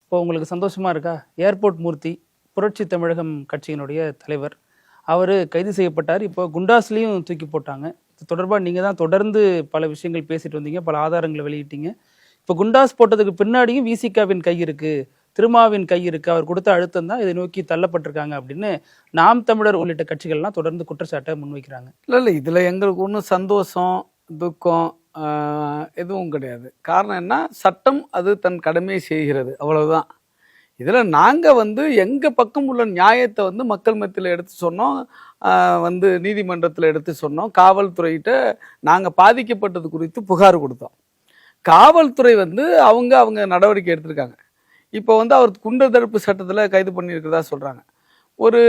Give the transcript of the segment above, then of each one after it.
இப்போ உங்களுக்கு சந்தோஷமா இருக்கா? ஏர்போர்ட் மூர்த்தி புரட்சி தமிழகம் கட்சியினுடைய தலைவர். அவரு கைது செய்யப்பட்டார். இப்போ குண்டாஸ்லயும் தூக்கி போட்டாங்க. இது தொடர்பா நீங்க தான் தொடர்ந்து பல விஷயங்கள் பேசிட்டு வந்தீங்க. பல ஆதாரங்களை வெளியிட்டீங்க. இப்போ குண்டாஸ் போட்டதுக்கு பின்னாடியும் விசிகாவின் கை இருக்கு, திருமாவின் கை இருக்கு. அவர் கொடுத்த அழுத்தம் தான் இதை நோக்கி தள்ளப்பட்டிருக்காங்க அப்படின்னு நாம் தமிழர் உள்ளிட்ட கட்சிகள்லாம் தொடர்ந்து குற்றச்சாட்டை முன்வைக்கிறாங்க. இல்லை இதில் எங்களுக்கு ஒன்றும் சந்தோஷம் துக்கம் எதுவும் கிடையாது. காரணம் என்ன, சட்டம் அது தன் கடமையை செய்கிறது, அவ்வளவுதான். இதில் நாங்கள் எங்கள் பக்கம் உள்ள நியாயத்தை மக்கள் மத்தியில் எடுத்து சொன்னோம், நீதிமன்றத்தில் எடுத்து சொன்னோம். காவல்துறையிட்ட நாங்கள் பாதிக்கப்பட்டது குறித்து புகார் கொடுத்தோம். காவல்துறை அவங்க நடவடிக்கை எடுத்திருக்காங்க. இப்போ அவர் குண்டர் தடுப்பு சட்டத்தில் கைது பண்ணியிருக்கிறதா சொல்கிறாங்க. ஒரு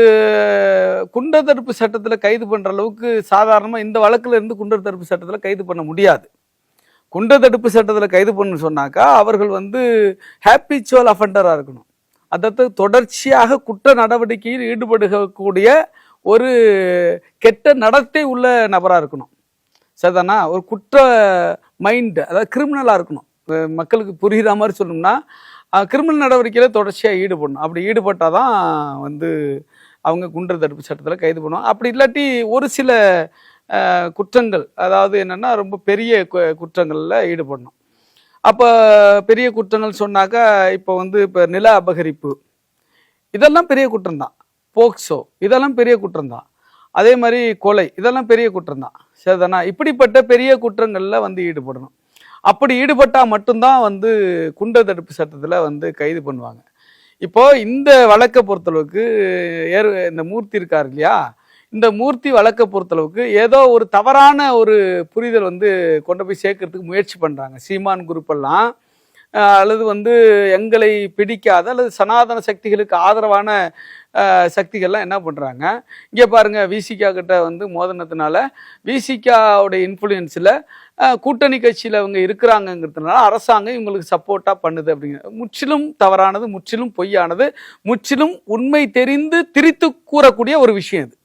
குண்டர் தடுப்பு சட்டத்தில் கைது பண்ணுற அளவுக்கு சாதாரணமாக இந்த வழக்கில் இருந்து குண்டர் தடுப்பு சட்டத்தில் கைது பண்ண முடியாது. குண்டர் தடுப்பு சட்டத்தில் கைது பண்ணு சொன்னாக்கா அவர்கள் ஹேபிச்சுவல் அஃபெண்டராக இருக்கணும். அதாவது தொடர்ச்சியாக குற்ற நடவடிக்கையில் ஈடுபடக்கூடிய ஒரு கெட்ட நடத்தை உள்ள நபராக இருக்கணும். சரிதானா? ஒரு குற்ற மைண்ட், அதாவது கிரிமினலாக இருக்கணும். மக்களுக்கு புரிகிற மாதிரி சொல்லணும்னா கிரிமினல் நடவடிக்கையில் தொடர்ச்சியாக ஈடுபடணும். அப்படி ஈடுபட்டால் தான் அவங்க குண்டர் தடுப்பு சட்டத்தில் கைது பண்ணுவாங்க. அப்படி இல்லாட்டி ஒரு சில குற்றங்கள், அதாவது என்னென்னா ரொம்ப பெரிய குற்றங்களில் ஈடுபடணும். அப்போ பெரிய குற்றங்கள் சொன்னாக்கா இப்போ இப்போ நில அபகரிப்பு இதெல்லாம் பெரிய குற்றம்தான். போக்சோ இதெல்லாம் பெரிய குற்றம்தான். அதே மாதிரி கொலை இதெல்லாம் பெரிய குற்றம்தான். சரிதானா? இப்படிப்பட்ட பெரிய குற்றங்களில் ஈடுபடணும். அப்படி ஈடுபட்டால் மட்டும்தான் குண்டர் தடுப்பு சட்டத்தில் கைது பண்ணுவாங்க. இப்போ இந்த வழக்கை பொறுத்தளவுக்கு இந்த மூர்த்தி இருக்கார் இல்லையா, இந்த மூர்த்தி வழக்கை பொறுத்தளவுக்கு ஏதோ ஒரு தவறான ஒரு புரிதல் கொண்டு போய் சேர்க்கறதுக்கு முயற்சி பண்ணுறாங்க சீமான் குரூப் எல்லாம். அல்லது எங்களை பிடிக்காத அல்லது சனாதன சக்திகளுக்கு ஆதரவான சக்திகள்லாம் என்ன பண்ணுறாங்க, இங்கே பாருங்கள், விசிகா கிட்ட மோதனத்தினால விசிகாவுடைய இன்ஃப்ளூயன்ஸில் கூட்டணி கட்சியில் அவங்க இருக்கிறாங்கங்கிறதுனால அரசாங்கம் இவங்களுக்கு சப்போர்ட்டாக பண்ணுது அப்படிங்கிற முற்றிலும் தவறானது, முற்றிலும் பொய்யானது, முற்றிலும் உண்மை தெரிந்து திரித்து கூறக்கூடிய ஒரு விஷயம் இது.